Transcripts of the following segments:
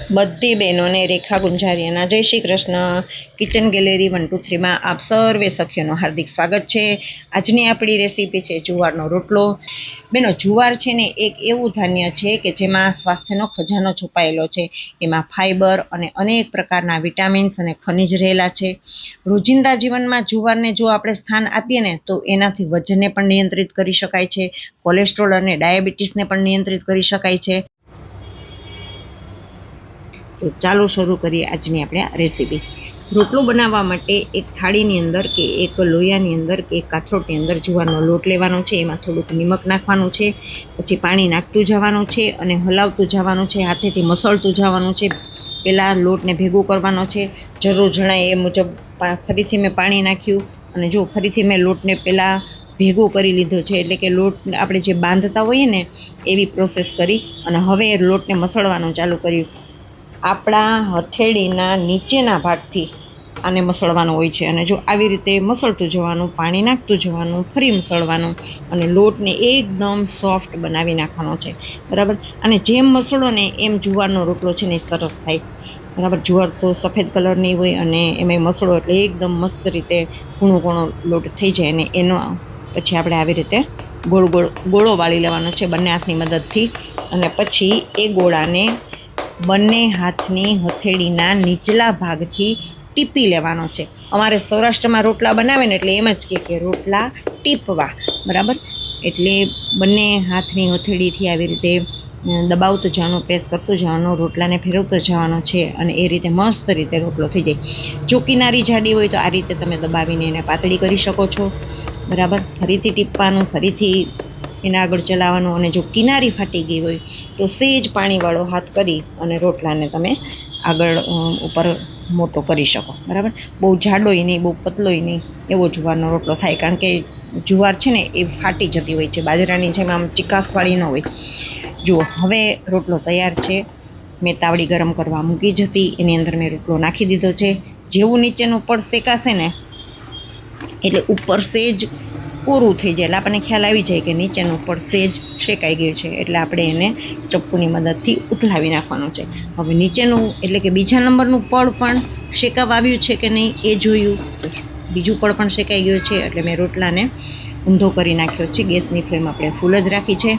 બધી બહેનોને રેખા ગુંજારિયાના જય શ્રી કૃષ્ણ. કિચન ગેલેરી 1 2 3 માં આપ સર્વે સખીઓનું હાર્દિક સ્વાગત છે. આજની આપણી રેસીપી છે જુવારનો રોટલો. બેનો, જુવાર છે ને એક એવું ધાન્ય છે કે જેમાં સ્વાસ્થ્યનો ખજાનો છુપાયેલો છે. એમાં ફાઇબર અને અનેક પ્રકારના વિટામિન્સ અને ખનિજ રહેલા છે. રોજિંદા જીવનમાં જુવારને જો આપણે સ્થાન આપીએ ને તો એનાથી વજનને પણ નિયંત્રિત કરી શકાય છે, કોલેસ્ટ્રોલ અને ડાયાબિટીસને પણ નિયંત્રિત કરી શકાય છે. તો ચાલો શરૂ કરીએ આજની આપણે રેસીપી. રોટલો બનાવવા માટે એક થાળીની અંદર કે એક લોયાની અંદર કે એક કાથરોટની અંદર જુવારનો લોટ લેવાનો છે. એમાં થોડુંક નિમક નાખવાનું છે, પછી પાણી નાખતું જવાનું છે અને હલાવતું જવાનું છે, હાથેથી મસળતું જવાનું છે. પહેલાં લોટને ભેગું કરવાનો છે. જરૂર જણાય એ મુજબ ફરીથી મેં પાણી નાખ્યું અને જો ફરીથી મેં લોટને પહેલાં ભેગો કરી લીધો છે, એટલે કે લોટ આપણે જે બાંધતા હોઈએ ને એવી પ્રોસેસ કરી અને હવે લોટને મસળવાનું ચાલુ કર્યું. આપણા હથેળીના નીચેના ભાગથી આને મસળવાનું હોય છે અને જો આવી રીતે મસળતું જવાનું, પાણી નાખતું જવાનું, ફરી મસળવાનું અને લોટને એકદમ સોફ્ટ બનાવી નાખવાનો છે, બરાબર. અને જેમ મસળો ને એમ જુવારનો રોટલો છે ને સરસ થાય, બરાબર. જુવાર તો સફેદ કલરની હોય અને એમાં મસળો એટલે એકદમ મસ્ત રીતે કૂણો કૂણો લોટ થઈ જાય અને એનો પછી આપણે આવી રીતે ગોળો વાળી લેવાનો છે બંને હાથની મદદથી અને પછી એ ગોળાને બંને હાથની હથેળીના નીચલા ભાગથી ટીપી લેવાનો છે. અમારે સૌરાષ્ટ્રમાં રોટલા બનાવે ને એટલે એમ જ કે રોટલા ટીપવા, બરાબર. એટલે બંને હાથની હથેળીથી આવી રીતે દબાવતું જવાનું, પ્રેસ કરતું જવાનું, રોટલાને ફેરવતો જવાનો છે અને એ રીતે મસ્ત રીતે રોટલો થઈ જાય. જો કિનારી જાડી હોય તો આ રીતે તમે દબાવીને એને પાતળી કરી શકો છો, બરાબર. ફરીથી ટીપવાનું, ફરીથી એના આગળ ચલાવવાનું અને જો કિનારી ફાટી ગઈ હોય તો સેજ પાણીવાળો હાથ કરી અને રોટલાને તમે આગળ ઉપર મોટો કરી શકો, બરાબર. બહુ જાડોય નહીં, બહુ પતલોય નહીં, એવો જુવારનો રોટલો થાય. કારણ કે જુવાર છે ને એ ફાટી જતી હોય છે, બાજરાની જેમ આમ ચિકાસવાળી ન હોય. જુઓ, હવે રોટલો તૈયાર છે. મેં તાવડી ગરમ કરવા મૂકી જ હતી, એની અંદર મેં રોટલો નાખી દીધો છે. જેવું નીચેનું પડ શેકાશે ને એટલે ઉપર સેજ પૂરું થઈ જાય એટલે આપણને ખ્યાલ આવી જાય કે નીચેનું પડ સેજ શેકાઈ ગયું છે, એટલે આપણે એને ચપ્પુની મદદથી ઉથલાવી નાખવાનું છે. હવે નીચેનું એટલે કે બીજા નંબરનું પડ પણ શેકાવા આવ્યું છે કે નહીં એ જોયું, તો બીજું પડ પણ શેકાઈ ગયું છે એટલે મેં રોટલાને ઊંધો કરી નાખ્યો છે. ગેસની ફ્લેમ આપણે ફૂલ જ રાખી છે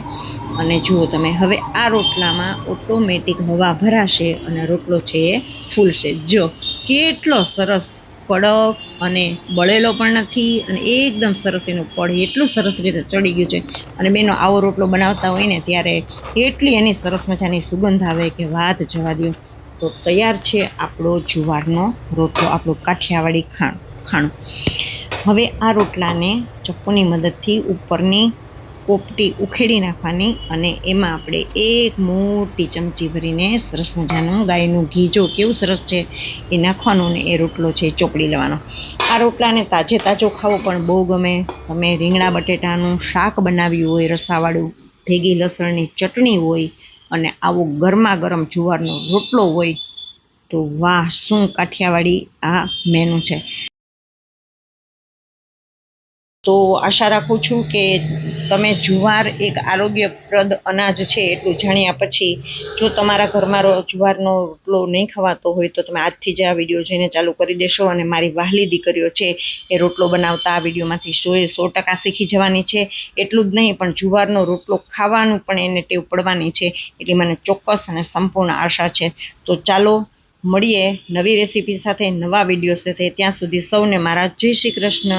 અને જુઓ તમે, હવે આ રોટલામાં ઓટોમેટિક હવા ભરાશે અને રોટલો છે એ ફૂલશે. જો કેટલો સરસ કડક અને બળેલો પણ નથી અને એકદમ સરસ એનું પડ એટલું સરસ રીતે ચડી ગયું છે. અને બેનો, આવો રોટલો બનાવતા હોય ને ત્યારે એટલી એની સરસ મજાની સુગંધ આવે કે વાત જવા દો. તો તૈયાર છે આપણો જુવારનો રોટલો, આપણું કાઠિયાવાડી ખાણું. હવે આ રોટલાને ચપ્પુની મદદથી ઉપરની પોપટી ઉખેડી નાખવાની અને એમાં આપણે એક મોટી ચમચી ભરીને સરસ મજાનું ગાયનું ઘી, જો કેવું સરસ છે, એ નાખવાનું ને એ રોટલો છે ચોપડી લેવાનો. આ રોટલાને તાજે તાજો ખાવો પણ બહુ ગમે. તમે રીંગણા બટેટાનું શાક બનાવ્યું હોય રસાવાળું, ભેગી લસણની ચટણી હોય અને આવો ગરમા ગરમ જુવારનો રોટલો હોય તો વાહ, શું કાઠિયાવાડી આ મેનુ છે. તો આશા રાખું છું કે તમે જુવાર એક આરોગ્યપ્રદ અનાજ છે એટલું જાણ્યા પછી જો તમારા ઘરમાં જુવારનો રોટલો નહીં ખવાતો હોય તો તમે આજથી જ આ વિડીયો જોઈને ચાલુ કરી દેશો અને મારી વહાલી દીકરીઓ છે એ રોટલો બનાવતા આ વિડીયોમાંથી 100% શીખી જવાની છે. એટલું જ નહીં પણ જુવારનો રોટલો ખાવાનું પણ એને ટેવ પડવાની છે, એટલે મને ચોક્કસ અને સંપૂર્ણ આશા છે. તો ચાલો મળીએ નવી રેસીપી સાથે, નવા વિડીયો સાથે. ત્યાં સુધી સૌને મારા જય શ્રી કૃષ્ણ.